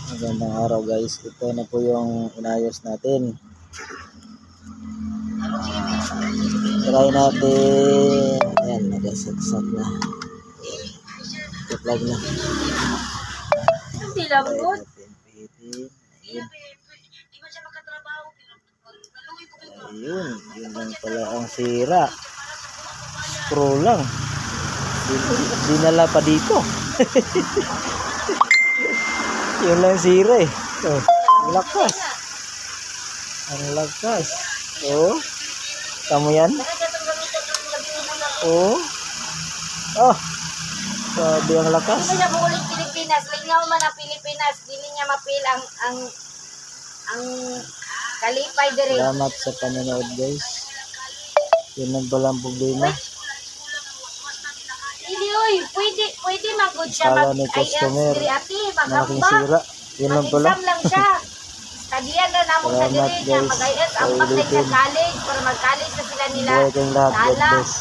Magandang araw guys. Ito na po yung inayos natin. Try natin. Ayan, nagasagsak na. Tutlag na. Hindi lang good. Ayun, yun lang pala ang sira. Screw lang. Dinala pa dito. Yun lang sira eh. Oh, ang lakas. Ang lakas. Oh. Tama yan? Oh. Oh. Sabi ang lakas. Hindi na buulit Pilipinas. Lingaw man ang Pilipinas. Dili niya mapil ang kalipay dire. Salamat sa panonood guys. Yun lang pala ang problema. Hindi oy, pwede magud siya Kala ni customer, malaking sira. Yun lang pala. Mag-exam lang siya. Kadiyan na namo sa Salamat, dire niya guys. mag-IELTS ang Sa paglay sa ulitin. college para mag-college na sila nila. Buhay kayong lahat. God Sala. bless.